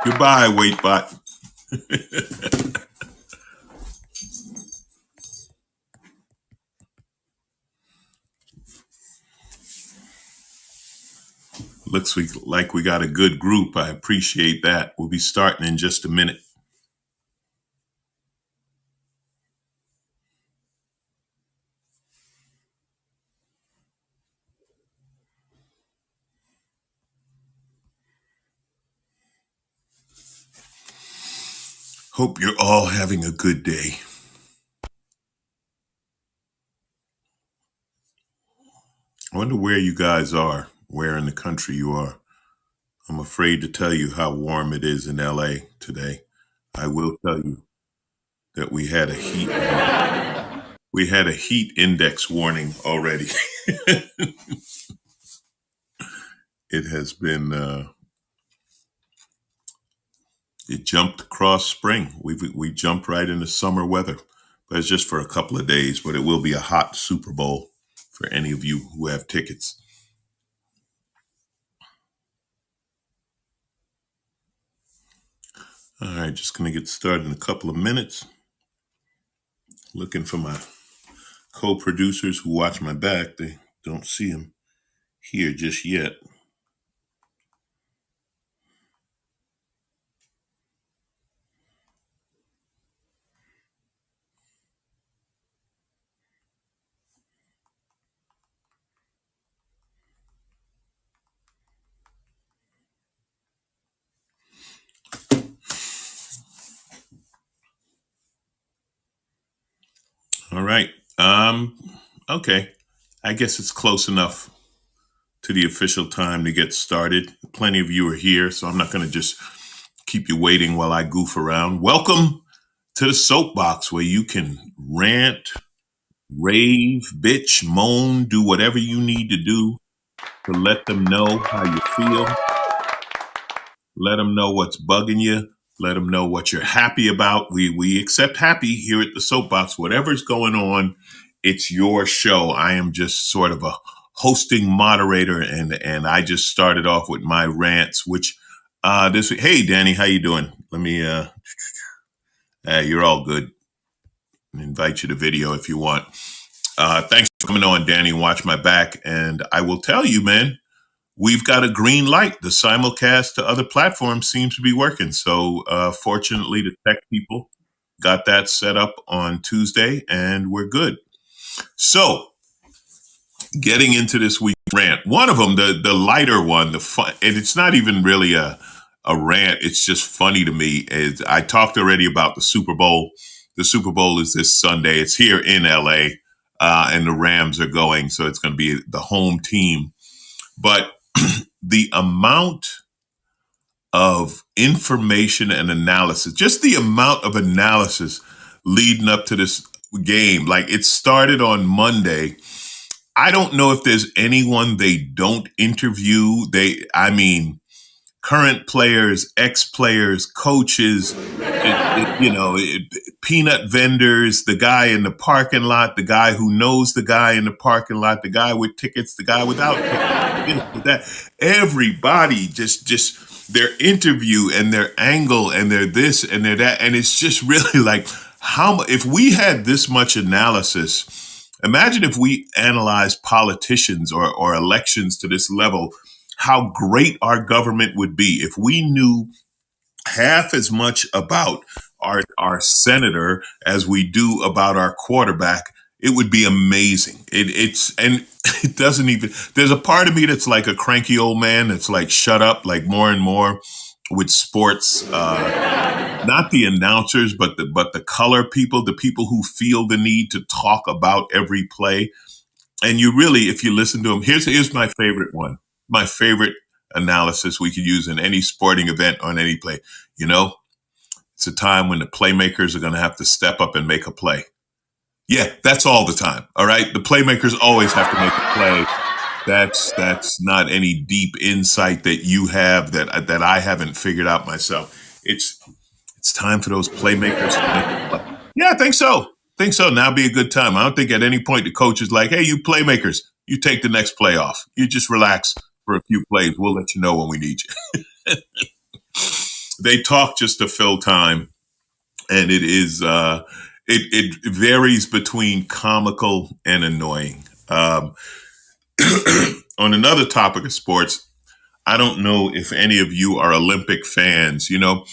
Goodbye, Waitbot. Looks like we got a good group. I appreciate that. We'll be starting in just a minute. Hope you're all having a good day. I wonder where you guys are, where in the country you are. I'm afraid to tell you how warm it is in LA today. I will tell you that we had a heat index warning already. It has been it jumped across spring. We jumped right into summer weather, but it's just for a couple of days. But it will be a hot Super Bowl for any of you who have tickets. All right, just going to get started in a couple of minutes. Looking for my co-producers who watch my back. They don't see them here just yet. All right. Okay. I guess it's close enough to the official time to get started. Plenty of you are here, so I'm not going to just keep you waiting while I goof around. Welcome to the SoapBox, where you can rant, rave, bitch, moan, do whatever you need to do to let them know how you feel. Let them know what's bugging you. Let them know what you're happy about. We accept happy here at the SoapBox. Whatever's going on, it's your show. I am just sort of a hosting moderator, and I just started off with my rants, which this week. Hey, Danny, how you doing? Let me. You're all good. I invite you to video if you want. Thanks for coming on, Danny. Watch my back, and I will tell you, man. We've got a green light. The simulcast to other platforms seems to be working. So fortunately, the tech people got that set up on Tuesday, and we're good. So getting into this week's rant, one of them, the lighter one, the fun, and it's not even really a rant. It's just funny to me. I talked already about the Super Bowl. The Super Bowl is this Sunday. It's here in LA, and the Rams are going. So it's going to be the home team. But the amount of information and analysis, just the amount of analysis leading up to this game, like it started on Monday. I don't know if there's anyone they don't interview. Current players, ex-players, coaches, peanut vendors, the guy in the parking lot, the guy who knows the guy in the parking lot, the guy with tickets, the guy without tickets. that everybody just their interview and their angle and their this and their that, and it's just really like if we had this much analysis, imagine if we analyzed politicians or elections to this level, how great our government would be if we knew half as much about our senator as we do about our quarterback. It would be amazing. It doesn't even. There's a part of me that's like a cranky old man that's like shut up, like more and more with sports. Not the announcers, but the color people, the people who feel the need to talk about every play. And you really, if you listen to them, here's my favorite one. My favorite analysis we could use in any sporting event on any play. You know, it's a time when the playmakers are going to have to step up and make a play. Yeah, that's all the time. All right. The playmakers always have to make a play. That's not any deep insight that you have that I haven't figured out myself. It's time for those playmakers to make a play. Yeah, I think so. Now be a good time. I don't think at any point the coach is like, hey, you playmakers, you take the next play off. You just relax for a few plays. We'll let you know when we need you. They talk just to fill time. And it is, it varies between comical and annoying. On another topic of sports, I don't know if any of you are Olympic fans. You know,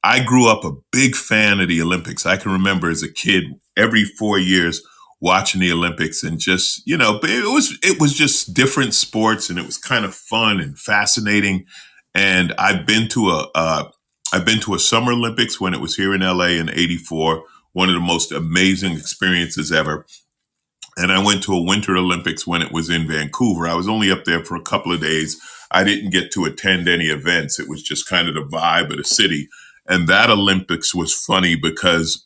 I grew up a big fan of the Olympics. I can remember as a kid, every 4 years watching the Olympics and just, you know, it was just different sports and it was kind of fun and fascinating. And I've been to a Summer Olympics when it was here in LA in '84, one of the most amazing experiences ever. And I went to a Winter Olympics when it was in Vancouver. I was only up there for a couple of days. I didn't get to attend any events. It was just kind of the vibe of the city. And that Olympics was funny because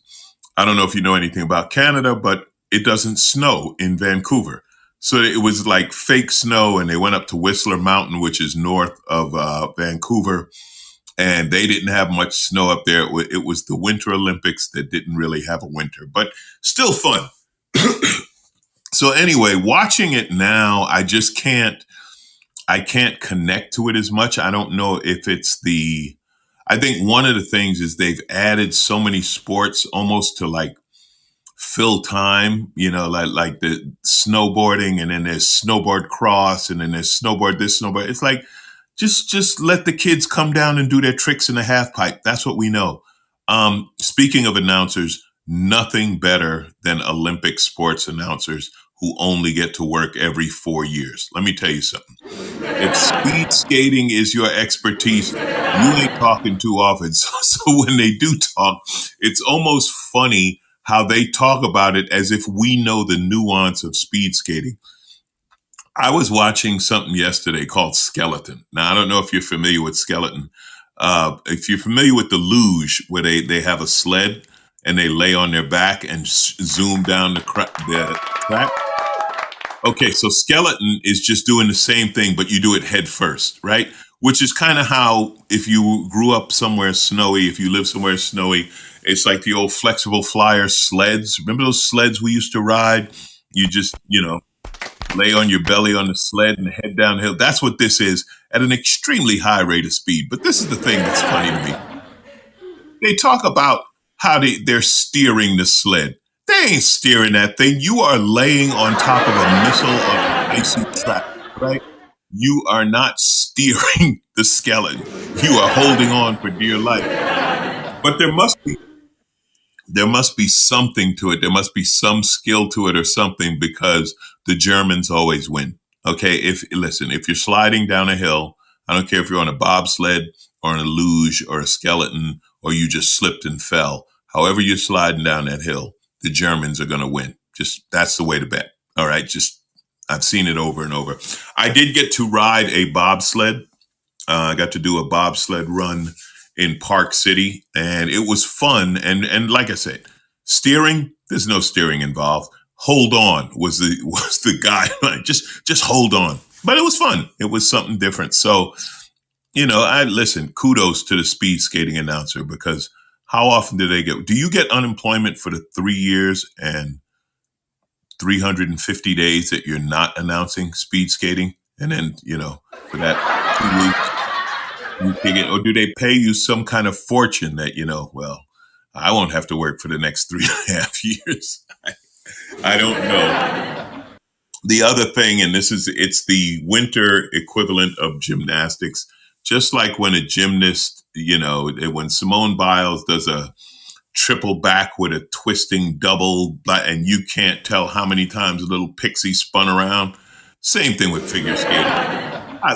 I don't know if you know anything about Canada, but it doesn't snow in Vancouver. So it was like fake snow, and they went up to Whistler Mountain, which is north of Vancouver, and they didn't have much snow up there. It was the Winter Olympics that didn't really have a winter, but still fun. So anyway, watching it now, I can't connect to it as much. I don't know if it's I think one of the things is they've added so many sports almost to like fill time, you know, like the snowboarding, and then there's snowboard cross, and then there's snowboard this, snowboard. It's like, just let the kids come down and do their tricks in the half pipe. That's what we know. Speaking of announcers, nothing better than Olympic sports announcers who only get to work every 4 years. Let me tell you something. If speed skating is your expertise, you ain't talking too often. So when they do talk, it's almost funny how they talk about it as if we know the nuance of speed skating. I was watching something yesterday called Skeleton. Now, I don't know if you're familiar with Skeleton. If you're familiar with the luge, where they have a sled and they lay on their back and zoom down the track. Okay, so Skeleton is just doing the same thing, but you do it head first, right? Which is kind of how, if you grew up somewhere snowy, if you live somewhere snowy, it's like the old flexible flyer sleds. Remember those sleds we used to ride? You just, lay on your belly on the sled and head downhill. That's what this is, at an extremely high rate of speed. But this is the thing that's funny to me. They talk about how they're steering the sled. They ain't steering that thing. You are laying on top of a missile of an icy track, right? You are not steering the skeleton. You are holding on for dear life. But there must be something to it. There must be some skill to it or something, because the Germans always win. Okay, if you're sliding down a hill, I don't care if you're on a bobsled or on a luge or a skeleton, or you just slipped and fell. However you're sliding down that hill, the Germans are going to win. Just, that's the way to bet. All right, I've seen it over and over. I did get to ride a bobsled. I got to do a bobsled run in Park City, and it was fun. And like I said, steering, there's no steering involved. Hold on was the guideline. Just hold on. But it was fun. It was something different. So, kudos to the speed skating announcer, because how often do you get unemployment for the 3 years and 350 days that you're not announcing speed skating? And then, for that 2 weeks, you kick it. Or do they pay you some kind of fortune that, well, I won't have to work for the next 3.5 years. I don't know. The other thing, and it's the winter equivalent of gymnastics, just like when a gymnast, when Simone Biles does a triple back with a twisting double, and you can't tell how many times a little pixie spun around. Same thing with figure skating.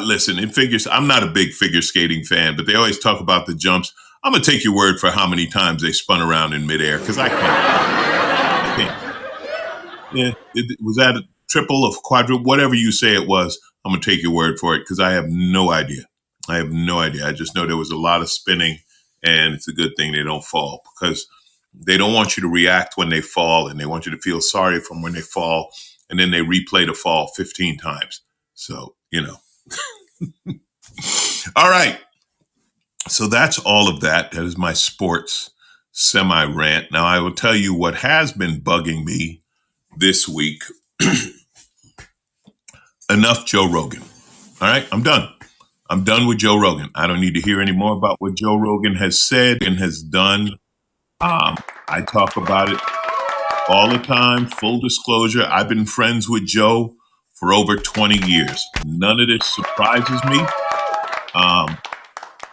Listen, in figures, I'm not a big figure skating fan, but they always talk about the jumps. I'm going to take your word for how many times they spun around in midair, because I can't. Yeah, was that a triple of quadruple, whatever you say it was? I'm going to take your word for it, because I have no idea. I just know there was a lot of spinning, and it's a good thing they don't fall, because they don't want you to react when they fall, and they want you to feel sorry from when they fall, and then they replay the fall 15 times. So, All right. So that's all of that. That is my sports semi-rant. Now, I will tell you what has been bugging me this week. Enough Joe Rogan. All right, I'm done. I'm done with Joe Rogan. I don't need to hear any more about what Joe Rogan has said and has done. I talk about it all the time. Full disclosure, I've been friends with Joe for over 20 years. None of this surprises me.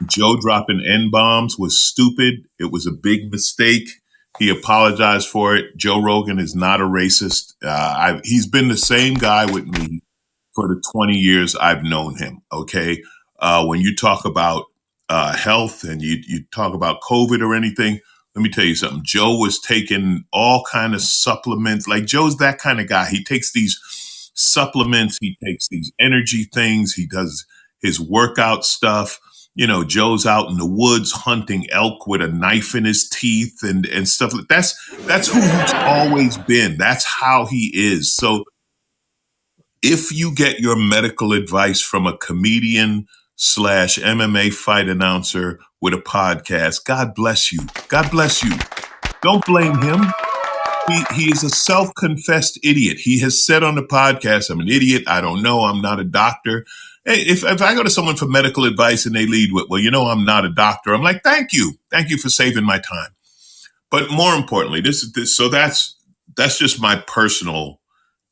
Joe dropping N-bombs was stupid. It was a big mistake. He apologized for it. Joe Rogan is not a racist. He's been the same guy with me for the 20 years I've known him, okay? When you talk about health and you talk about COVID or anything, let me tell you something. Joe was taking all kind of supplements. Like, Joe's that kind of guy. He takes these supplements. He takes these energy things. He does his workout stuff. Joe's out in the woods hunting elk with a knife in his teeth and stuff. That's who he's always been. That's how he is. So if you get your medical advice from a comedian / MMA fight announcer with a podcast, God bless you. God bless you. Don't blame him. He is a self-confessed idiot. He has said on the podcast, I'm an idiot. I don't know. I'm not a doctor. Hey, if I go to someone for medical advice and they lead with, well, I'm not a doctor, I'm like, thank you. Thank you for saving my time. But more importantly, so that's just my personal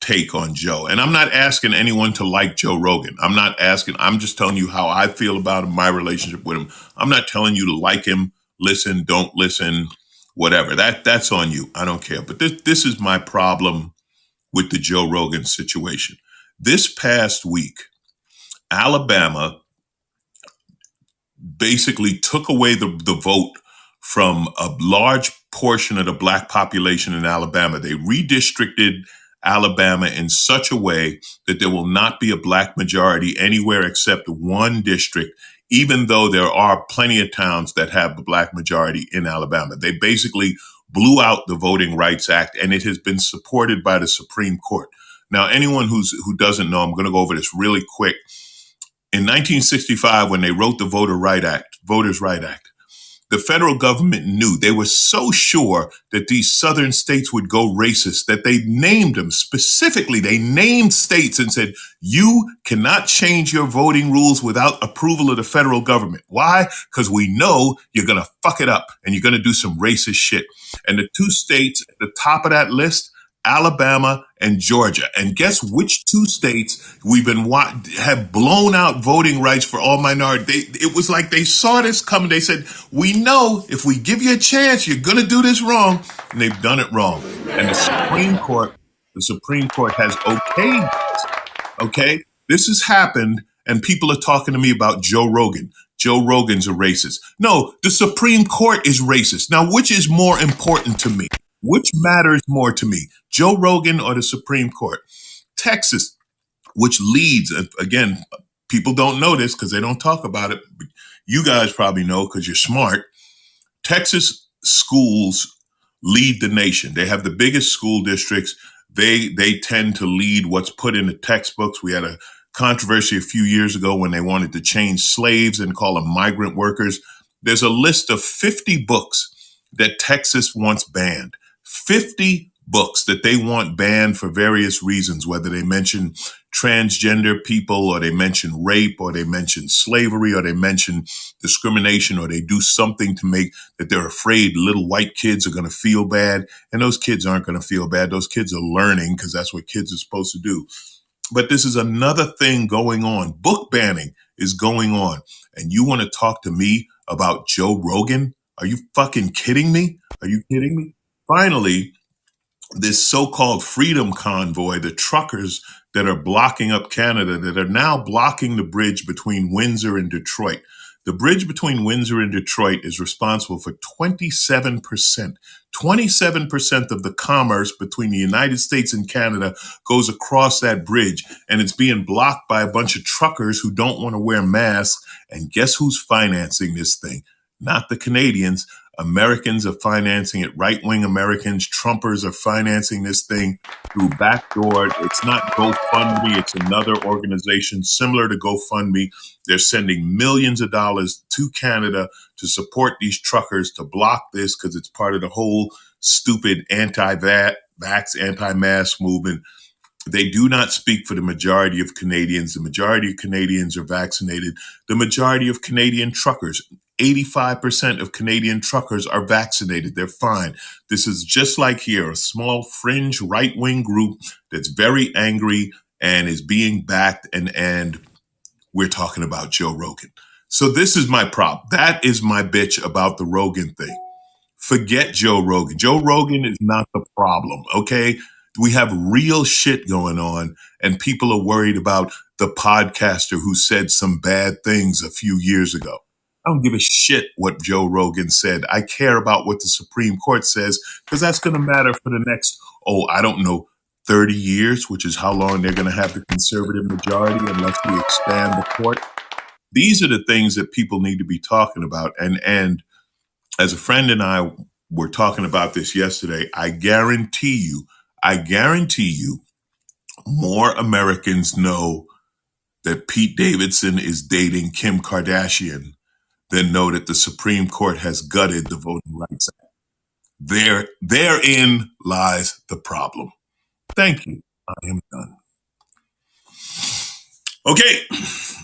take on Joe. And I'm not asking anyone to like Joe Rogan. I'm just telling you how I feel about him, my relationship with him. I'm not telling you to like him, listen, don't listen, whatever. That's on you. I don't care. But this is my problem with the Joe Rogan situation. This past week, Alabama basically took away the vote from a large portion of the black population in Alabama. They redistricted Alabama in such a way that there will not be a black majority anywhere except one district, even though there are plenty of towns that have the black majority in Alabama. They basically blew out the Voting Rights Act, and it has been supported by the Supreme Court. Now, anyone who doesn't know, I'm going to go over this really quick. In 1965, when they wrote the Voters' Right Act, the federal government knew, they were so sure that these southern states would go racist that they named them specifically. They named states and said, you cannot change your voting rules without approval of the federal government. Why? Because we know you're going to fuck it up and you're going to do some racist shit. And the two states at the top of that list, Alabama and Georgia. And guess which two states have blown out voting rights for all minorities? It was like they saw this coming. They said, we know if we give you a chance, you're going to do this wrong. And they've done it wrong. And the Supreme Court has okayed this. Okay? This has happened, and people are talking to me about Joe Rogan. Joe Rogan's a racist. No, the Supreme Court is racist. Now, which is more important to me? Which matters more to me, Joe Rogan or the Supreme Court? Texas, which leads, again, people don't know this because they don't talk about it. But you guys probably know because you're smart. Texas schools lead the nation. They have the biggest school districts. They tend to lead what's put in the textbooks. We had a controversy a few years ago when they wanted to change slaves and call them migrant workers. There's a list of 50 books that Texas wants banned. 50 books that they want banned for various reasons, whether they mention transgender people, or they mention rape, or they mention slavery, or they mention discrimination, or they do something to make that they're afraid little white kids are going to feel bad. And those kids aren't going to feel bad. Those kids are learning because that's what kids are supposed to do. But this is another thing going on. Book banning is going on. And you want to talk to me about Joe Rogan? Are you fucking kidding me? Are you kidding me? Finally, this so-called freedom convoy, the truckers that are blocking up Canada, that are now blocking the bridge between Windsor and Detroit. The bridge between Windsor and Detroit is responsible for 27%. 27% of the commerce between the United States and Canada goes across that bridge, and it's being blocked by a bunch of truckers who don't want to wear masks. And guess who's financing this thing? Not the Canadians. Americans are financing it. Right-wing Americans, Trumpers are financing this thing through backdoor. It's not GoFundMe. It's another organization similar to GoFundMe. They're sending millions of dollars to Canada to support these truckers to block this because it's part of the whole stupid anti-vax, anti-mask movement. They do not speak for the majority of Canadians. The majority of Canadians are vaccinated. The majority of Canadian truckers, 85% of Canadian truckers are vaccinated. They're fine. This is just like here, a small fringe right-wing group that's very angry and is being backed, and we're talking about Joe Rogan. So this is my prop. That is my bitch about the Rogan thing. Forget Joe Rogan. Joe Rogan is not the problem, okay? We have real shit going on, and people are worried about the podcaster who said some bad things a few years ago. I don't give a shit what Joe Rogan said. I care about what the Supreme Court says because that's going to matter for the next, 30 years, which is how long they're going to have the conservative majority unless we expand the court. These are the things that people need to be talking about. And as a friend and I were talking about this yesterday, I guarantee you, more Americans know that Pete Davidson is dating Kim Kardashian than know that the Supreme Court has gutted the Voting Rights Act. Therein lies the problem. Thank you. I am done. Okay,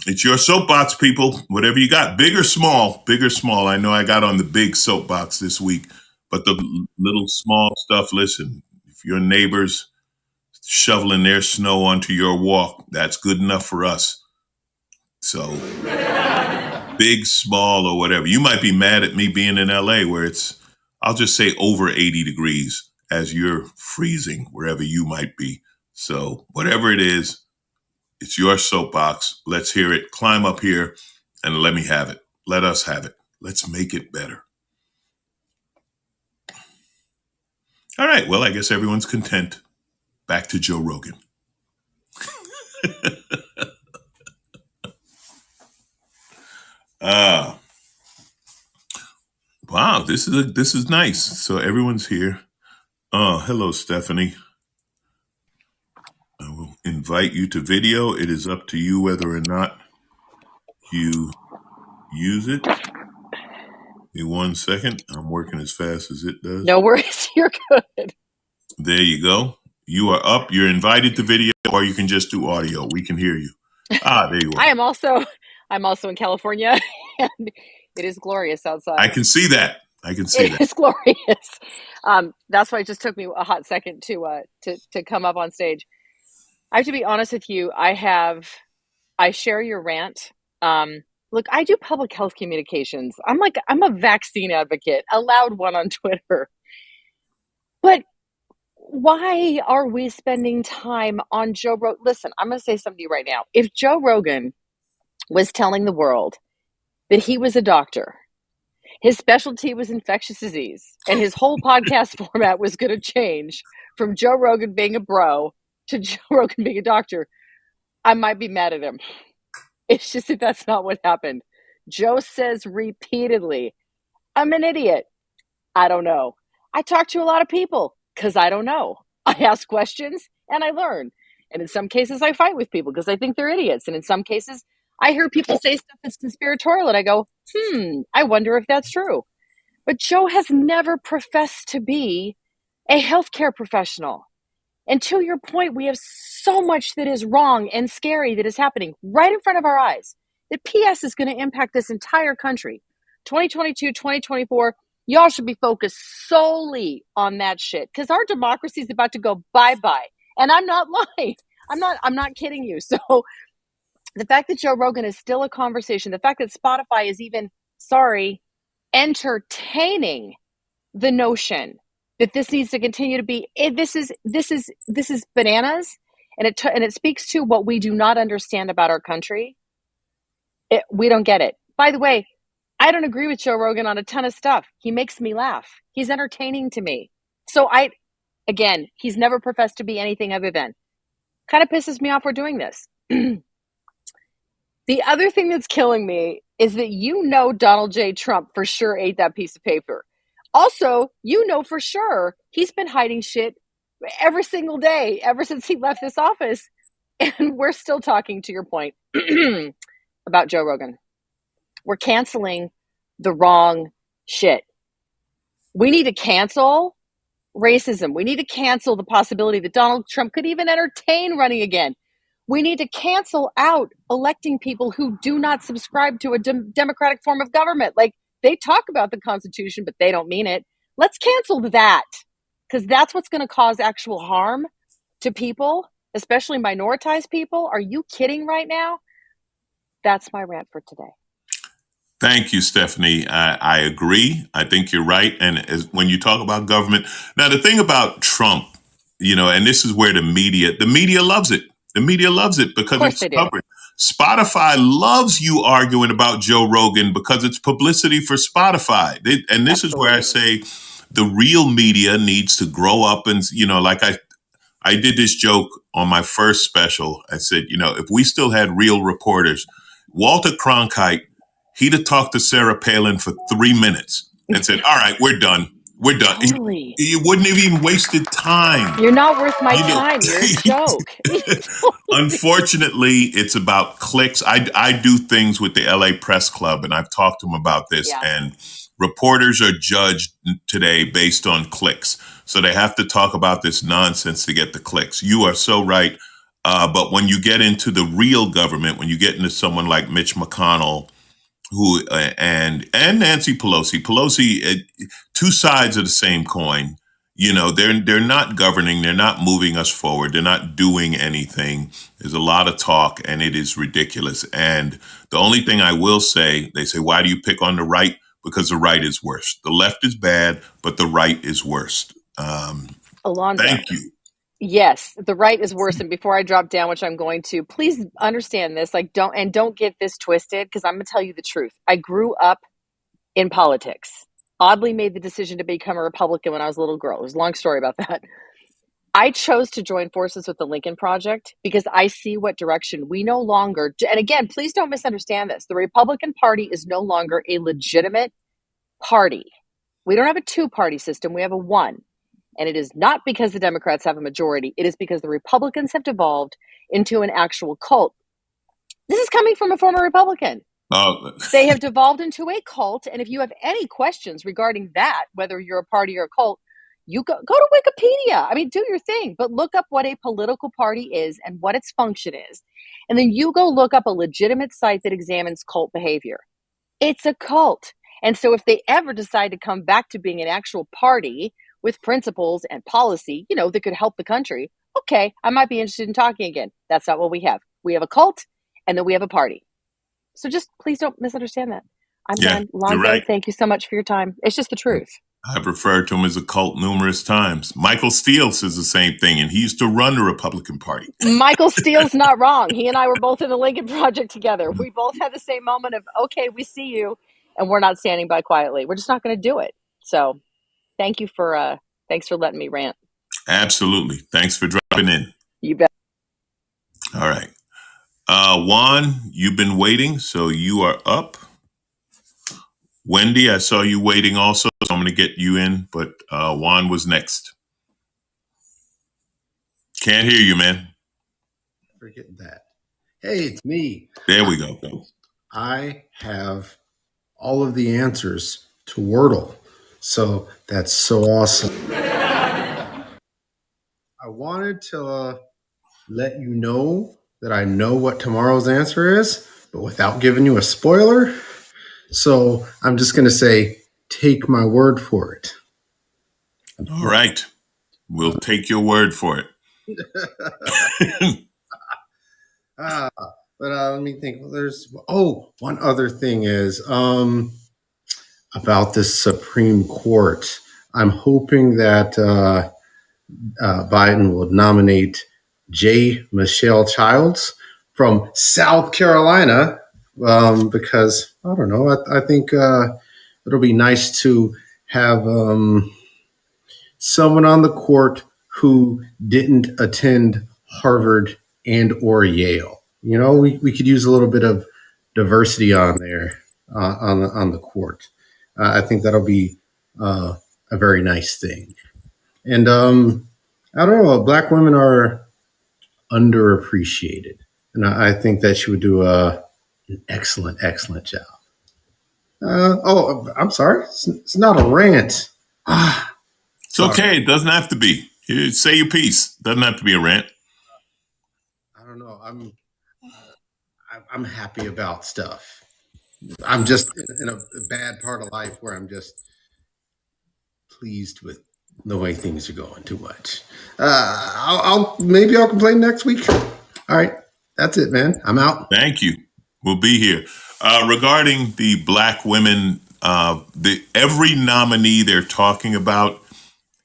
it's your soapbox, people. Whatever you got, big or small, big or small. I know I got on the big soapbox this week, but the little small stuff, listen, if your neighbors shoveling their snow onto your walk, that's good enough for us. So big, small, or whatever. You might be mad at me being in LA where it's, I'll just say over 80 degrees as you're freezing wherever you might be. So whatever it is, it's your soapbox. Let's hear it. Climb up here and let me have it. Let us have it. Let's make it better. All right. Well, I guess everyone's content. Back to Joe Rogan. Wow, this is nice. So everyone's here. Hello, Stephanie. I will invite you to video. It is up to you whether or not you use it. Give me 1 second. I'm working as fast as it does. No worries. You're good. There you go. You are up. You're invited to video, or you can just do audio. We can hear you. There you are. I'm also in California, and it is glorious outside. I can see that. It is glorious. That's why it just took me a hot second to come up on stage. I have to be honest with you. I share your rant. Look, I do public health communications. I'm a vaccine advocate, a loud one on Twitter. But why are we spending time on Joe Rogan? Listen, I'm going to say something to you right now. If Joe Rogan was telling the world that he was a doctor, his specialty was infectious disease, and his whole podcast format was going to change from Joe Rogan being a bro to Joe Rogan being a doctor, I might be mad at him. It's just that that's not what happened. Joe says repeatedly, I'm an idiot. I don't know. I talk to a lot of people because I don't know. I ask questions and I learn. And in some cases, I fight with people because I think they're idiots. And in some cases, I hear people say stuff that's conspiratorial and I go, I wonder if that's true. But Joe has never professed to be a healthcare professional. And to your point, we have so much that is wrong and scary that is happening right in front of our eyes. The PS is going to impact this entire country. 2022, 2024, y'all should be focused solely on that shit because our democracy is about to go bye-bye. And I'm not lying. I'm not kidding you. So the fact that Joe Rogan is still a conversation, the fact that Spotify is even, entertaining the notion that this needs to continue to be, this is bananas, and it speaks to what we do not understand about our country. We don't get it. By the way, I don't agree with Joe Rogan on a ton of stuff. He makes me laugh. He's entertaining to me. So again, he's never professed to be anything other than. Kind of pisses me off we're doing this. The other thing that's killing me is that Donald J. Trump for sure ate that piece of paper. Also, for sure he's been hiding shit every single day ever since he left this office. And we're still talking, to your point, about Joe Rogan. We're canceling the wrong shit. We need to cancel racism. We need to cancel the possibility that Donald Trump could even entertain running again. We need to cancel out electing people who do not subscribe to a democratic form of government. Like, they talk about the Constitution, but they don't mean it. Let's cancel that, because that's what's going to cause actual harm to people, especially minoritized people. Are you kidding right now? That's my rant for today. Thank you, Stephanie. I agree. I think you're right. And when you talk about government, now the thing about Trump, and this is where the media loves it. The media loves it because it's covered. Spotify loves you arguing about Joe Rogan because it's publicity for Spotify. And this is where I say the real media needs to grow up. And, like I did this joke on my first special. I said, if we still had real reporters, Walter Cronkite, he'd have talked to Sarah Palin for 3 minutes and said, all right, we're done. We're done. Totally. You wouldn't have even wasted time. You're not worth my time. You're a joke. Unfortunately, it's about clicks. I do things with the LA Press Club, and I've talked to them about this. Yeah. And reporters are judged today based on clicks. So they have to talk about this nonsense to get the clicks. You are so right. But when you get into the real government, when you get into someone like Mitch McConnell, who and Nancy Pelosi, two sides of the same coin. They're not governing. They're not moving us forward. They're not doing anything. There's a lot of talk, and it is ridiculous. And the only thing I will say, they say, why do you pick on the right? Because the right is worse. The left is bad, but the right is worse. Alonzo. Thank you. Yes, the right is worse. And before I drop down, which I'm going to, please understand this. Don't get this twisted, because I'm going to tell you the truth. I grew up in politics. Oddly made the decision to become a Republican when I was a little girl. There's a long story about that. I chose to join forces with the Lincoln Project because I see what direction we no longer, and again, please don't misunderstand this. The Republican Party is no longer a legitimate party. We don't have a two-party system. We have a one. And it is not because the Democrats have a majority. It is because the Republicans have devolved into an actual cult. This is coming from a former Republican. Oh. They have devolved into a cult. And if you have any questions regarding that, whether you're a party or a cult, you go to Wikipedia. I mean, do your thing, but look up what a political party is and what its function is. And then you go look up a legitimate site that examines cult behavior. It's a cult. And so if they ever decide to come back to being an actual party with principles and policy, that could help the country, okay, I might be interested in talking again. That's not what we have. We have a cult, and then we have a party. So just please don't misunderstand that. I'm done. Lonzo, right. Thank you so much for your time. It's just the truth. I've referred to him as a cult numerous times. Michael Steele says the same thing, and he used to run the Republican Party. Michael Steele's not wrong. He and I were both in the Lincoln Project together. We both had the same moment of, okay, we see you, and we're not standing by quietly. We're just not going to do it. So thanks for letting me rant. Absolutely. Thanks for dropping in. You bet. All right. Juan, you've been waiting, so you are up. Wendy, I saw you waiting also, so I'm going to get you in, but Juan was next. Can't hear you, man. Forget that. Hey, it's me. There we go. I have all of the answers to Wordle. So that's so awesome. I wanted to let you know that I know what tomorrow's answer is, but without giving you a spoiler. So I'm just going to say, take my word for it. All right. We'll take your word for it. Ah, but let me think. There's one other thing is about this Supreme Court. I'm hoping that Biden will nominate J. Michelle Childs from South Carolina because I don't know. I think it'll be nice to have someone on the court who didn't attend Harvard and or Yale. You know, we could use a little bit of diversity on there on the court. I think that'll be a very nice thing. And I don't know, black women are underappreciated, and I think that she would do an excellent job. I'm sorry, it's not a rant. It's okay. It doesn't have to be. You say your piece. Doesn't have to be a rant. I don't know. I'm happy about stuff. I'm just in a bad part of life where I'm just pleased with the way things are going too much. Maybe I'll complain next week. All right, that's it, man. I'm out. Thank you. We'll be here. Regarding the black women, every nominee they're talking about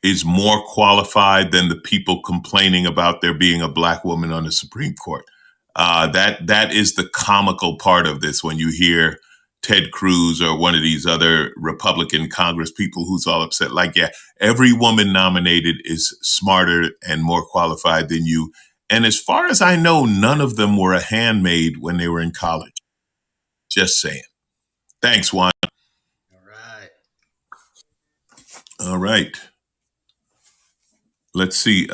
is more qualified than the people complaining about there being a black woman on the Supreme Court. That is the comical part of this when you hear Ted Cruz or one of these other Republican Congress people who's all upset. Like, yeah, every woman nominated is smarter and more qualified than you. And as far as I know, none of them were a handmaid when they were in college. Just saying. Thanks, Juan. All right. All right. Let's see.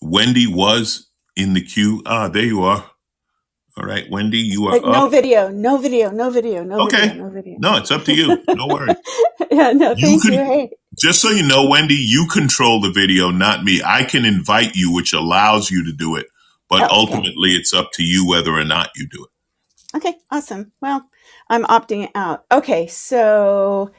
Wendy was in the queue. There you are. All right, Wendy, you are Like up. no video. Okay. No, it's up to you. No worries. Yeah, no, thank you. Hey. Just so you know, Wendy, you control the video, not me. I can invite you, which allows you to do it, but ultimately it's up to you whether or not you do it. Okay, awesome. Well, I'm opting out. Okay, so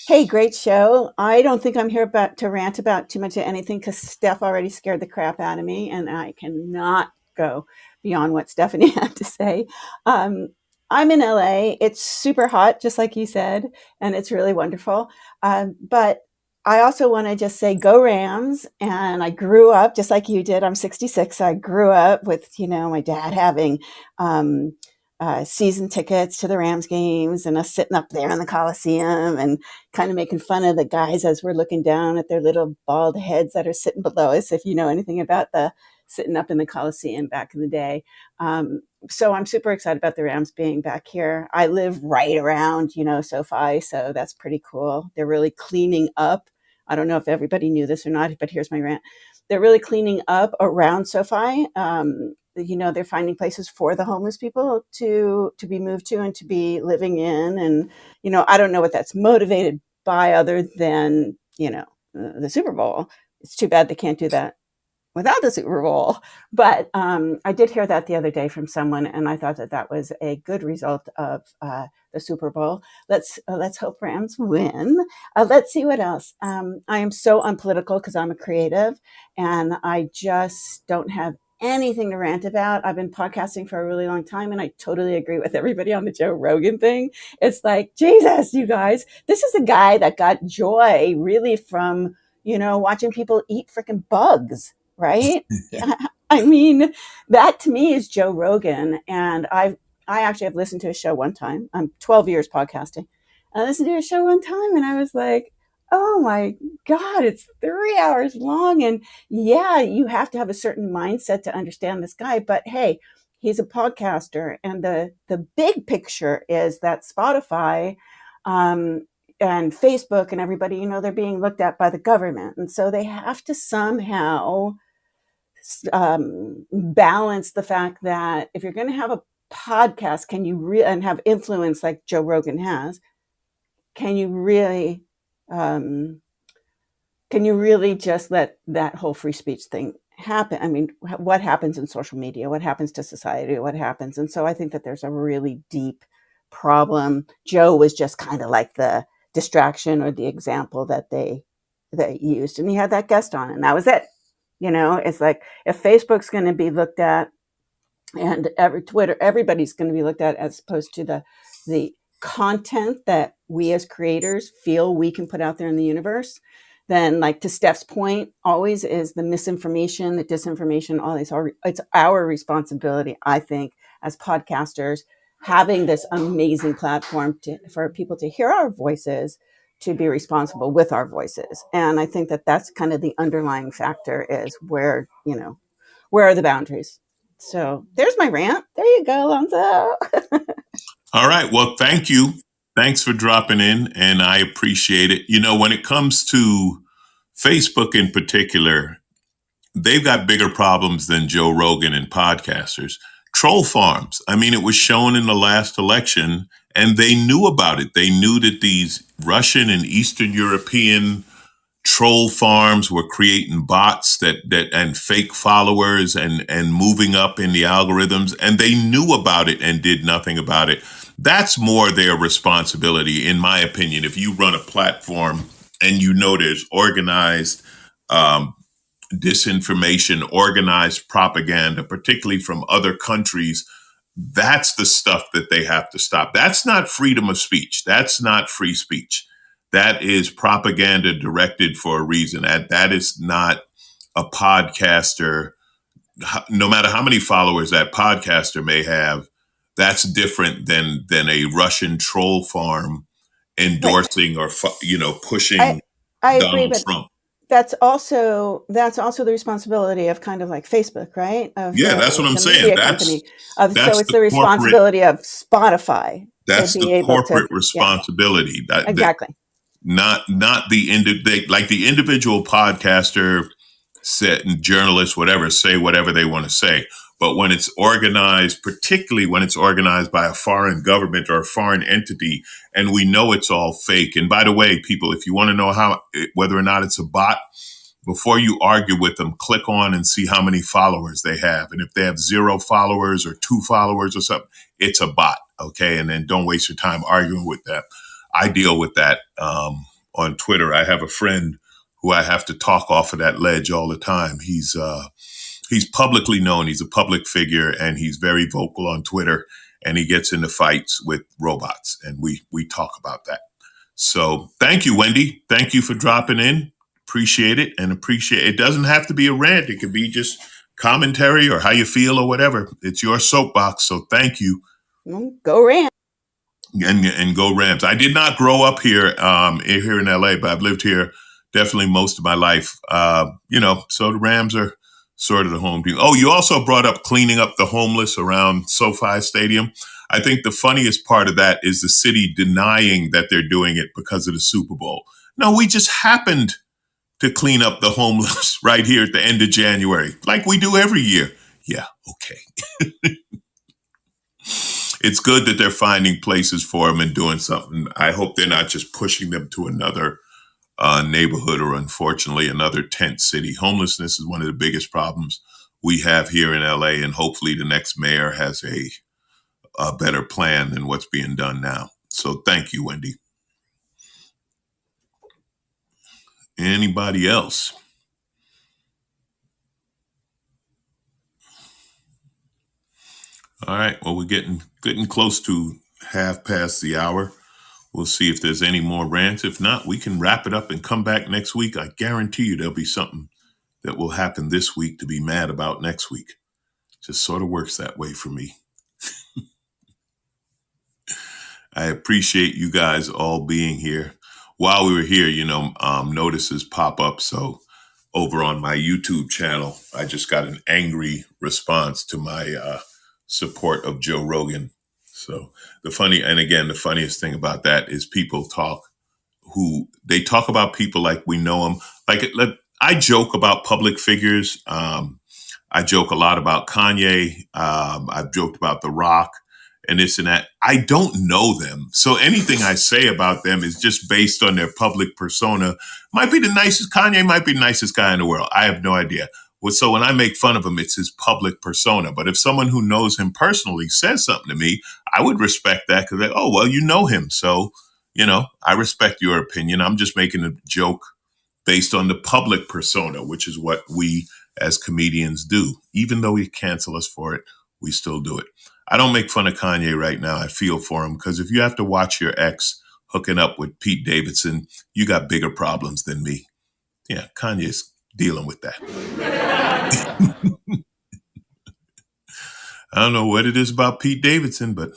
hey, great show. I don't think I'm here to rant about too much of anything because Steph already scared the crap out of me, and I cannot go beyond what Stephanie had to say. I'm in LA. It's super hot, just like you said, and it's really wonderful. But I also want to just say go Rams. And I grew up just like you did. I'm 66. So I grew up with, my dad having season tickets to the Rams games and us sitting up there in the Coliseum and kind of making fun of the guys as we're looking down at their little bald heads that are sitting below us, if you know anything about the sitting up in the Coliseum back in the day. So I'm super excited about the Rams being back here. I live right around, SoFi, so that's pretty cool. They're really cleaning up. I don't know if everybody knew this or not, but here's my rant. They're really cleaning up around SoFi. They're finding places for the homeless people to be moved to and to be living in. And, I don't know what that's motivated by other than, the Super Bowl. It's too bad they can't do that without the Super Bowl. But I did hear that the other day from someone, and I thought that was a good result of the Super Bowl. Let's hope Rams win. Let's see what else. I am so unpolitical because I'm a creative, and I just don't have anything to rant about. I've been podcasting for a really long time, and I totally agree with everybody on the Joe Rogan thing. It's like, Jesus, you guys, this is a guy that got joy really from, watching people eat freaking bugs. Right? I mean, that to me is Joe Rogan. And I actually have listened to his show one time. I'm 12 years podcasting. I listened to his show one time and I was like, oh my God, it's 3 hours long. And yeah, you have to have a certain mindset to understand this guy. But hey, he's a podcaster. And the big picture is that Spotify, and Facebook and everybody, they're being looked at by the government. And so they have to somehow balance the fact that if you're going to have a podcast, and have influence like Joe Rogan has, can you really just let that whole free speech thing happen. I mean, what happens in social media? What happens to society? What happens? And so I think that there's a really deep problem. Joe was just kind of like the distraction or the example that they used, and he had that guest on, and that was it. It's like, if Facebook's going to be looked at, and Twitter, everybody's going to be looked at as opposed to the content that we as creators feel we can put out there in the universe, then, like, to Steph's point, always is the misinformation, the disinformation, all these are, it's our responsibility, I think, as podcasters, having this amazing platform for people to hear our voices, to be responsible with our voices. And I think that that's kind of the underlying factor, is where are the boundaries? So there's my rant. There you go, Alonzo. All right. Well, thank you. Thanks for dropping in, and I appreciate it. When it comes to Facebook in particular, they've got bigger problems than Joe Rogan and podcasters. Troll farms. I mean, it was shown in the last election, and they knew about it. They knew that these Russian and Eastern European troll farms were creating bots that and fake followers and moving up in the algorithms, and they knew about it and did nothing about it. That's more their responsibility, in my opinion. If you run a platform and there's organized disinformation, organized propaganda, particularly from other countries, that's the stuff that they have to stop. That's not freedom of speech. That's not free speech. That is propaganda directed for a reason. That is not a podcaster. No matter how many followers that podcaster may have, that's different than a Russian troll farm endorsing or pushing I agree, Donald but Trump. That's also the responsibility of kind of like Facebook, right? That's what I'm saying. So it's the responsibility of Spotify. That's the corporate responsibility. Yeah. Exactly. Not the individual podcaster, journalist, whatever, say whatever they want to say. But when it's organized, particularly when it's organized by a foreign government or a foreign entity, and we know it's all fake. And by the way, people, if you want to know whether or not it's a bot, before you argue with them, click on and see how many followers they have. And if they have 0 followers or 2 followers or something, it's a bot. Okay. And then don't waste your time arguing with that. I deal with that on Twitter. I have a friend who I have to talk off of that ledge all the time. He's publicly known. He's a public figure, and he's very vocal on Twitter, and he gets into fights with robots, and we talk about that. So thank you, Wendy. Thank you for dropping in. Appreciate it. It doesn't have to be a rant. It could be just commentary or how you feel or whatever. It's your soapbox. So thank you. Go rant. And go Rams. I did not grow up here in LA, but I've lived here definitely most of my life. So the Rams are sort of the home team. Oh, you also brought up cleaning up the homeless around SoFi Stadium. I think the funniest part of that is the city denying that they're doing it because of the Super Bowl. No, we just happened to clean up the homeless right here at the end of January, like we do every year. Yeah, okay. It's good that they're finding places for them and doing something. I hope they're not just pushing them to another neighborhood or, unfortunately, another tent city. Homelessness is one of the biggest problems we have here in LA, and hopefully the next mayor has a better plan than what's being done now. So thank you, Wendy. Anybody else? All right. Well, we're getting close to 1:30. We'll see if there's any more rants. If not, we can wrap it up and come back next week. I guarantee you there'll be something that will happen this week to be mad about next week. Just sort of works that way for me. I appreciate you guys all being here. While we were here, notices pop up. So over on my YouTube channel, I just got an angry response to my support of Joe Rogan. So the funniest thing about that is people talk about people like we know them. I joke about public figures. I joke a lot about Kanye. I've joked about The Rock and this and that. I don't know them. So anything I say about them is just based on their public persona. Kanye might be the nicest guy in the world. I have no idea. So when I make fun of him, it's his public persona. But if someone who knows him personally says something to me, I would respect that because, oh, well, you know him. So, I respect your opinion. I'm just making a joke based on the public persona, which is what we as comedians do. Even though he cancel us for it, we still do it. I don't make fun of Kanye right now. I feel for him because if you have to watch your ex hooking up with Pete Davidson, you got bigger problems than me. Yeah, Kanye's dealing with that. I don't know what it is about Pete Davidson, but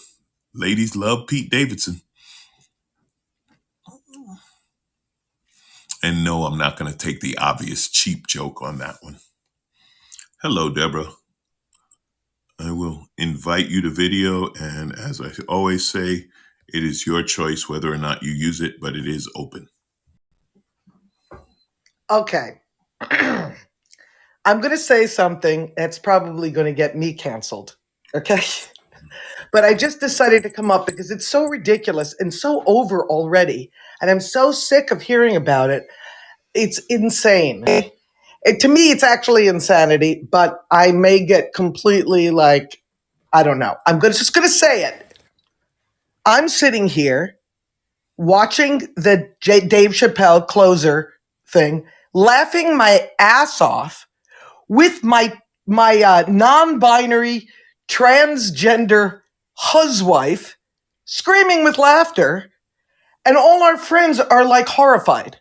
ladies love Pete Davidson. And no, I'm not going to take the obvious cheap joke on that one. Hello, Deborah. I will invite you to video. And as I always say, it is your choice whether or not you use it, but it is open. Okay. I'm going to say something that's probably going to get me canceled. Okay. But I just decided to come up because it's so ridiculous and so over already. And I'm so sick of hearing about it. It's insane. To me, it's actually insanity, but I may get completely I don't know. Just going to say it. I'm sitting here watching the Dave Chappelle closer thing, laughing my ass off with my non-binary transgender huswife screaming with laughter, and all our friends are horrified.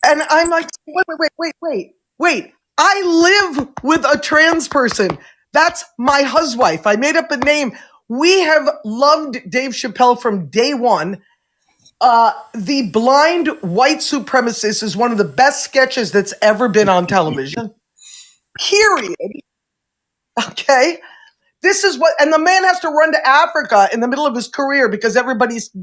And I'm like, wait. I live with a trans person. That's my huswife. I made up a name. We have loved Dave Chappelle from day one. The Blind White Supremacist is one of the best sketches that's ever been on television. Period. Okay? This is and the man has to run to Africa in the middle of his career because everybody's,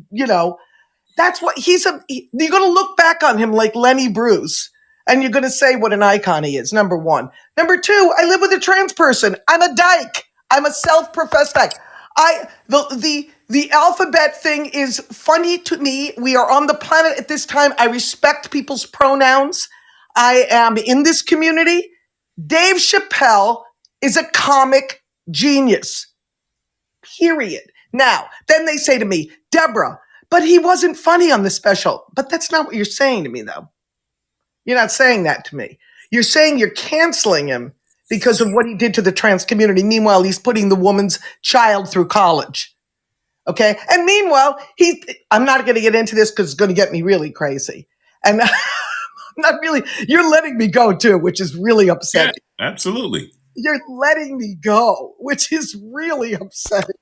that's what you're going to look back on him like Lenny Bruce and you're going to say what an icon he is, number one. Number two, I live with a trans person. I'm a dyke. I'm a self-professed dyke. The alphabet thing is funny to me. We are on the planet at this time. I respect people's pronouns. I am in this community. Dave Chappelle is a comic genius. Period. Now, then they say to me, Deborah, but he wasn't funny on the special. But that's not what you're saying to me, though. You're not saying that to me. You're saying you're canceling him because of what he did to the trans community. Meanwhile, he's putting the woman's child through college. Okay? And meanwhile, I'm not going to get into this because it's going to get me really crazy. And not really, you're letting me go too, which is really upsetting. Yeah, absolutely. You're letting me go, which is really upsetting.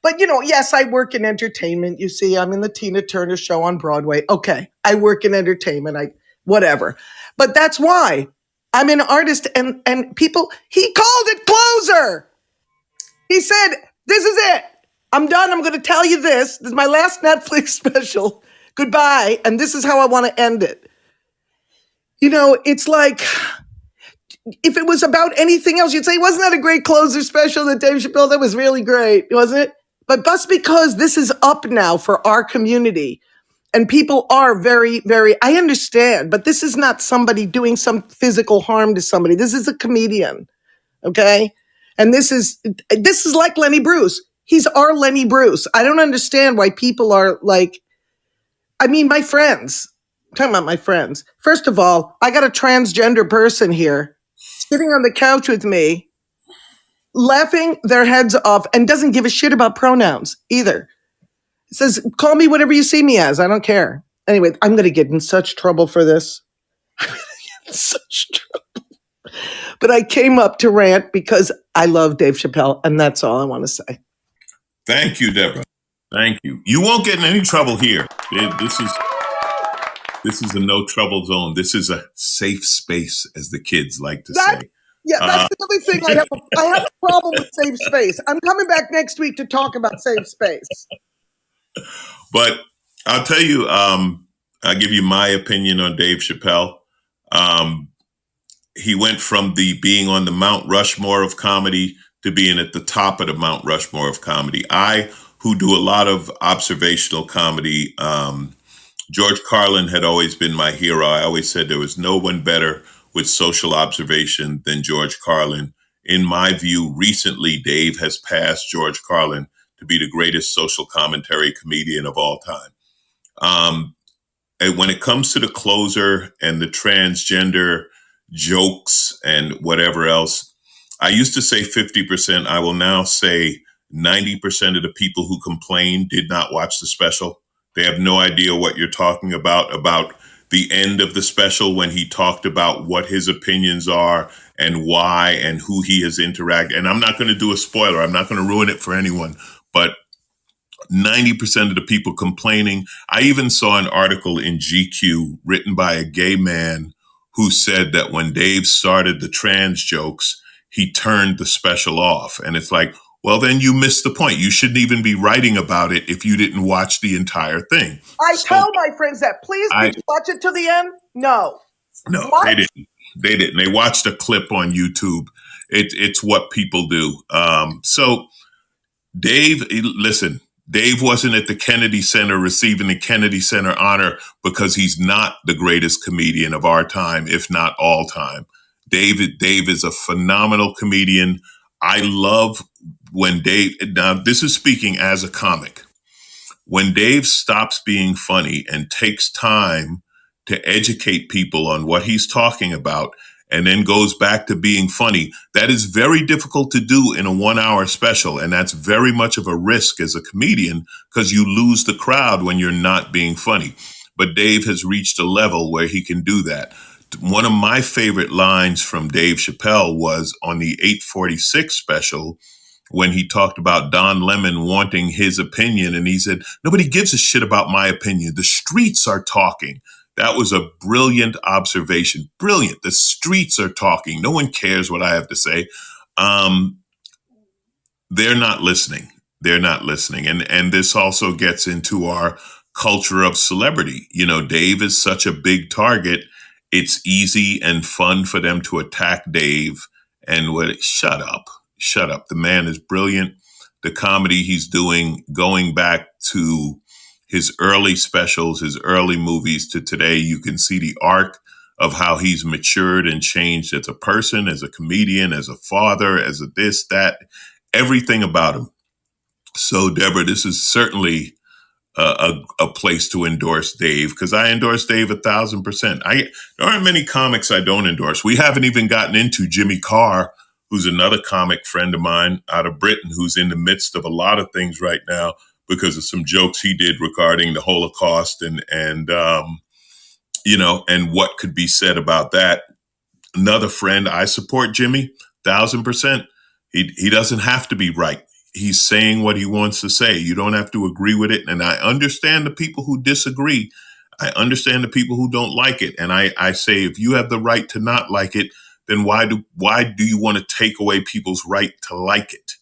But, yes, I work in entertainment. You see, I'm in the Tina Turner show on Broadway. Okay, I work in entertainment, whatever. But that's why I'm an artist and people, he called it closer. He said, this is it. I'm done. I'm going to tell you this. This is my last Netflix special. Goodbye. And this is how I want to end it. It's like, if it was about anything else, you'd say, wasn't that a great closer special that Dave Chappelle? That was really great, wasn't it? But just because this is up now for our community and people are very, very, I understand, but this is not somebody doing some physical harm to somebody. This is a comedian, okay? And this is like Lenny Bruce. He's our Lenny Bruce. I don't understand why people are my friends. I'm talking about my friends. First of all, I got a transgender person here sitting on the couch with me, laughing their heads off and doesn't give a shit about pronouns either. Says, call me whatever you see me as. I don't care. Anyway, I'm going to get in such trouble for this. Such trouble. But I came up to rant because I love Dave Chappelle, and that's all I want to say. Thank you, Deborah. Thank you. You won't get in any trouble here. This is a no trouble zone. This is a safe space, as the kids like to say. Yeah, that's the other thing. I have a problem with safe space. I'm coming back next week to talk about safe space. But I'll tell you, I'll give you my opinion on Dave Chappelle. He went from being on the Mount Rushmore of comedy to being at the top of the Mount Rushmore of comedy. I, who do a lot of observational comedy, George Carlin had always been my hero. I always said there was no one better with social observation than George Carlin. In my view, recently, Dave has passed George Carlin to be the greatest social commentary comedian of all time. And when it comes to the closer and the transgender jokes and whatever else, I used to say 50%. I will now say 90% of the people who complain did not watch the special. They have no idea what you're talking about the end of the special when he talked about what his opinions are and why and who he has interacted. And I'm not going to do a spoiler. I'm not going to ruin it for anyone, but 90% of the people complaining. I even saw an article in GQ written by a gay man who said that when Dave started the trans jokes, he turned the special off. And it's like, well, then you missed the point. You shouldn't even be writing about it if you didn't watch the entire thing. I tell my friends that, please, did you watch it to the end? No. No, What? they didn't. They didn't. They watched a clip on YouTube. It's what people do. So Dave, listen, Dave wasn't at the Kennedy Center receiving the Kennedy Center honor because he's not the greatest comedian of our time, if not all time. Dave is a phenomenal comedian. I love when Dave, now this is speaking as a comic, when Dave stops being funny and takes time to educate people on what he's talking about and then goes back to being funny, that is very difficult to do in a 1 hour special. And that's very much of a risk as a comedian because you lose the crowd when you're not being funny. But Dave has reached a level where he can do that. One of my favorite lines from Dave Chappelle was on the 846 special when he talked about Don Lemon wanting his opinion. And he said, nobody gives a shit about my opinion. The streets are talking. That was a brilliant observation. Brilliant. The streets are talking. No one cares what I have to say. They're not listening. They're not listening. And this also gets into our culture of celebrity. You know, Dave is such a big target. It's easy and fun for them to attack Dave and shut up. The man is brilliant. The comedy he's doing, going back to his early specials, his early movies to today, you can see the arc of how he's matured and changed as a person, as a comedian, as a father, as a this, that, everything about him. So, Deborah, this is certainly a place to endorse Dave because I endorse Dave 1,000%. There aren't many comics I don't endorse. We haven't even gotten into Jimmy Carr, who's another comic friend of mine out of Britain, who's in the midst of a lot of things right now because of some jokes he did regarding the Holocaust and what could be said about that. Another friend, I support Jimmy 1,000%. He doesn't have to be right. He's saying what he wants to say. You don't have to agree with it. And I understand the people who disagree. I understand the people who don't like it. And I say, if you have the right to not like it, then why do you want to take away people's right to like it?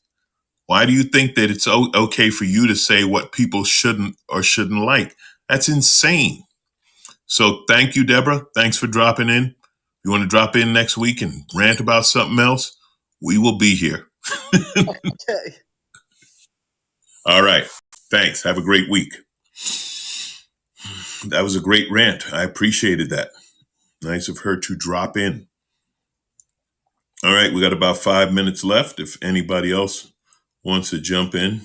Why do you think that it's okay for you to say what people shouldn't or shouldn't like? That's insane. So thank you, Deborah. Thanks for dropping in. You want to drop in next week and rant about something else? We will be here. Okay. All right. Thanks. Have a great week. That was a great rant. I appreciated that. Nice of her to drop in. All right. We got about 5 minutes left. If anybody else wants to jump in.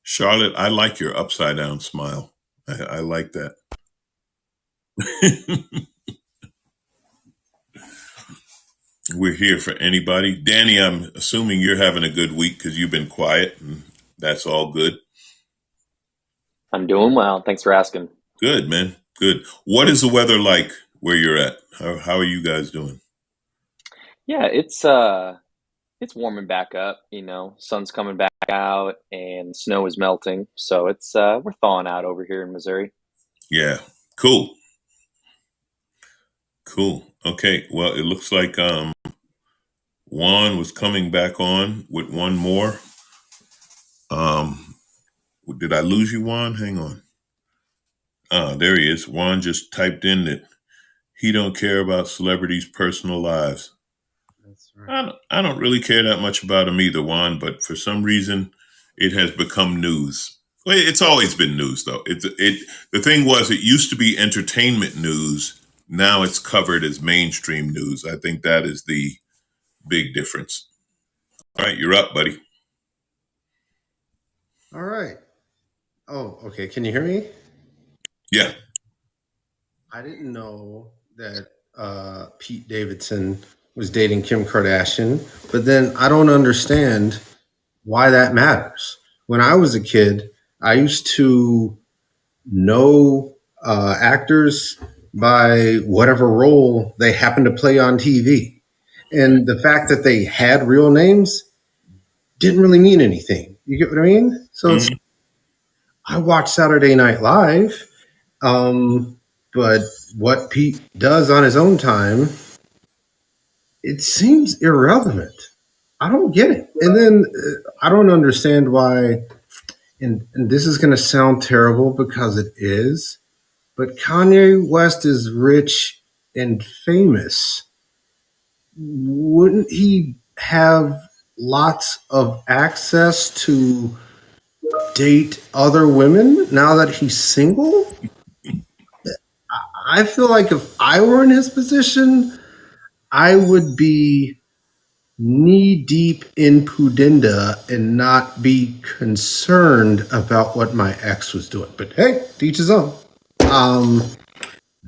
Charlotte, I like your upside down smile. I like that. We're here for anybody. Danny, I'm assuming you're having a good week because you've been quiet and that's all good. I'm doing well. Thanks for asking. Good, man. Good. What is the weather like where you're at? How are you guys doing? Yeah, it's warming back up, sun's coming back out and snow is melting. So it's we're thawing out over here in Missouri. Yeah. Cool. Okay. Well, it looks like Juan was coming back on with one more. Did I lose you, Juan? Hang on. There he is. Juan just typed in that he don't care about celebrities' personal lives. That's right. I don't really care that much about him either, Juan, but for some reason it has become news. Well, it's always been news, though. The thing was, it used to be entertainment news. Now it's covered as mainstream news. I think that is the big difference. All right, you're up, buddy. All right. Oh, okay. Can you hear me? Yeah. I didn't know that Pete Davidson was dating Kim Kardashian, but then I don't understand why that matters. When I was a kid, I used to know actors by whatever role they happened to play on TV. And the fact that they had real names didn't really mean anything. You get what I mean? So it's, I watch Saturday Night Live, but what Pete does on his own time, it seems irrelevant. I don't get it. And then I don't understand why, and this is going to sound terrible because it is, but Kanye West is rich and famous. Wouldn't he have lots of access to date other women now that he's single? I feel like if I were in his position, I would be knee deep in pudenda and not be concerned about what my ex was doing. But hey, to each his own.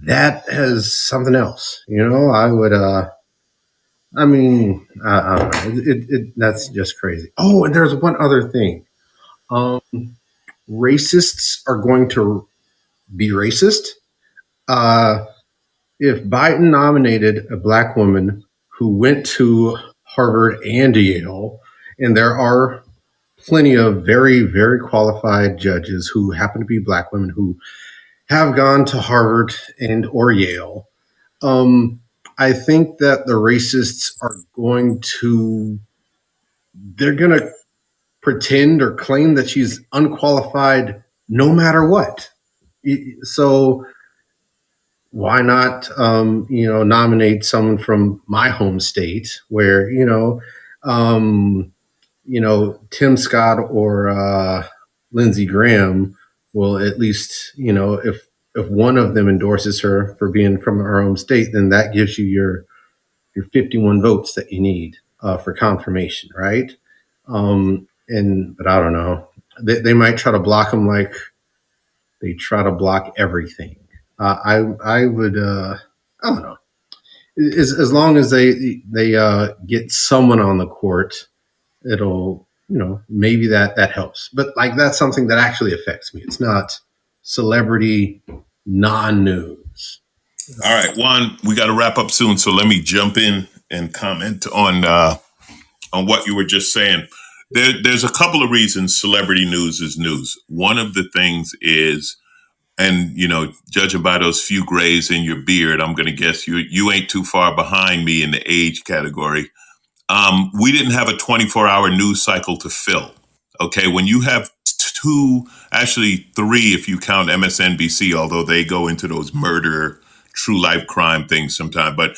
That is something else. You know, I would, I mean, I don't know. That's just crazy. Oh, and there's one other thing. Racists are going to be racist. If Biden nominated a black woman who went to Harvard and Yale, and there are plenty of very, very qualified judges who happen to be black women who have gone to Harvard and or Yale, I think that the racists are they're going to pretend or claim that she's unqualified no matter what. So why not, nominate someone from my home state where, Tim Scott or Lindsey Graham will at least, if one of them endorses her for being from her home state, then that gives you your 51 votes that you need for confirmation, right? But I don't know. They might try to block them like they try to block everything. I would I don't know. As long as they get someone on the court, it'll maybe that helps. But like that's something that actually affects me. It's not celebrity non-news. All right, Juan, we got to wrap up soon, so let me jump in and comment on what you were just saying. There's a couple of reasons celebrity news is news. One of the things is, and judging by those few grays in your beard, I'm going to guess you ain't too far behind me in the age category. We didn't have a 24-hour news cycle to fill. Okay, when you have two, actually three, if you count MSNBC, although they go into those murder, true life crime things sometimes. But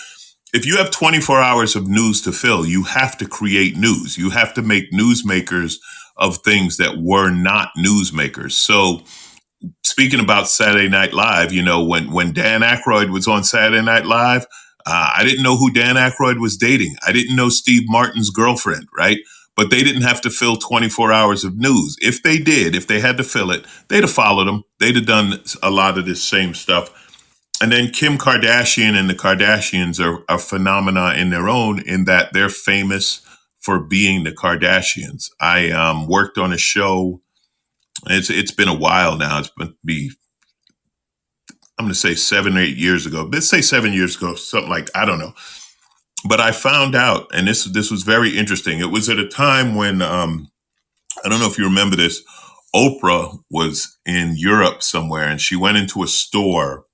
if you have 24 hours of news to fill, you have to create news. You have to make newsmakers of things that were not newsmakers. So speaking about Saturday Night Live, when Dan Aykroyd was on Saturday Night Live, I didn't know who Dan Aykroyd was dating. I didn't know Steve Martin's girlfriend, right? But they didn't have to fill 24 hours of news. If they did, if they had to fill it, they'd have followed them. They'd have done a lot of this same stuff. And then Kim Kardashian and the Kardashians are a phenomena in their own, in that they're famous for being the Kardashians. I worked on a show. It's been a while now. It's been I'm going to say 7 or 8 years ago. Let's say 7 years ago, something like, I don't know. But I found out, and this was very interesting. It was at a time when, I don't know if you remember this, Oprah was in Europe somewhere, and she went into a store,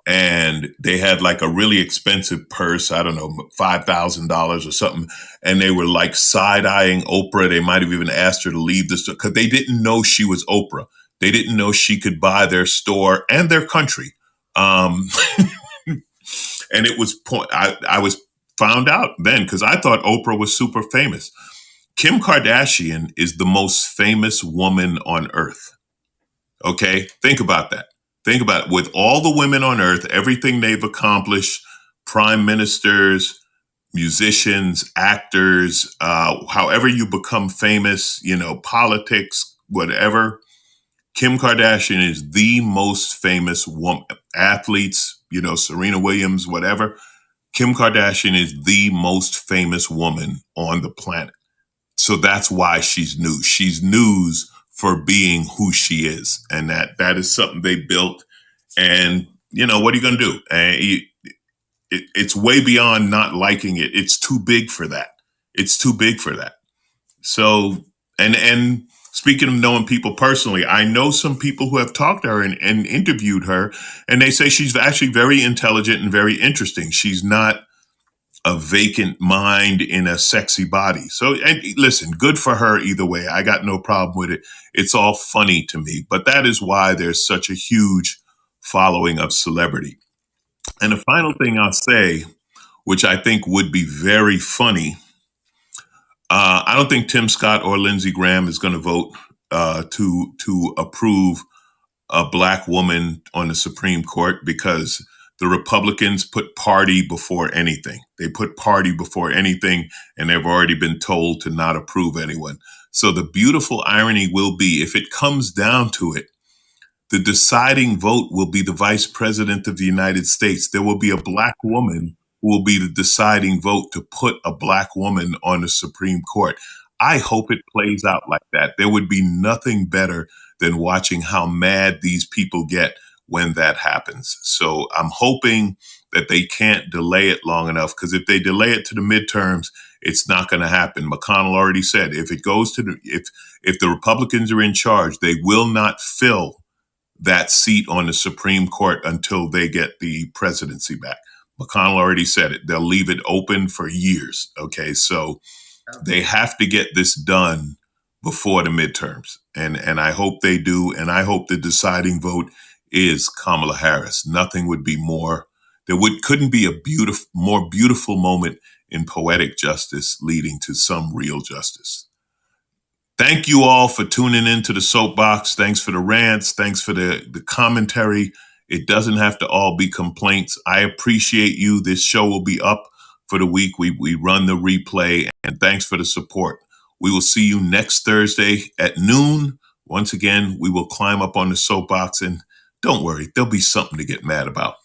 and they had like a really expensive purse, I don't know, $5,000 or something. And they were like side-eyeing Oprah. They might have even asked her to leave the store because they didn't know she was Oprah. They didn't know she could buy their store and their country. And it was I was found out then because I thought Oprah was super famous. Kim Kardashian is the most famous woman on earth. Okay, think about that. Think about it. With all the women on earth, everything they've accomplished, prime ministers, musicians, actors, however you become famous, politics, whatever. Kim Kardashian is the most famous woman. Athletes, Serena Williams, whatever. Kim Kardashian is the most famous woman on the planet. So that's why she's news. She's news for being who she is. And that is something they built. And, what are you going to do? It's way beyond not liking it. It's too big for that. It's too big for that. So, and speaking of knowing people personally, I know some people who have talked to her and interviewed her, and they say she's actually very intelligent and very interesting. She's not a vacant mind in a sexy body. So, and listen, good for her either way. I got no problem with it. It's all funny to me, but that is why there's such a huge following of celebrity. And the final thing I'll say, which I think would be very funny, I don't think Tim Scott or Lindsey Graham is going to vote to approve a black woman on the Supreme Court because the Republicans put party before anything. They put party before anything, and they've already been told to not approve anyone. So the beautiful irony will be, if it comes down to it, the deciding vote will be the vice president of the United States. There will be a black woman who will be the deciding vote to put a black woman on the Supreme Court. I hope it plays out like that. There would be nothing better than watching how mad these people get when that happens. So I'm hoping that they can't delay it long enough, because if they delay it to the midterms, it's not going to happen. McConnell already said if it goes to if the Republicans are in charge, they will not fill that seat on the Supreme Court until they get the presidency back. McConnell already said it. They'll leave it open for years. Okay, so they have to get this done before the midterms. And I hope they do. And I hope the deciding vote is Kamala Harris. Nothing would be more, couldn't be a more beautiful moment in poetic justice leading to some real justice. Thank you all for tuning in to the Soapbox. Thanks for the rants. Thanks for the commentary. It doesn't have to all be complaints. I appreciate you. This show will be up for the week. We run the replay, and thanks for the support. We will see you next Thursday at noon. Once again, we will climb up on the Soapbox, and don't worry, there'll be something to get mad about.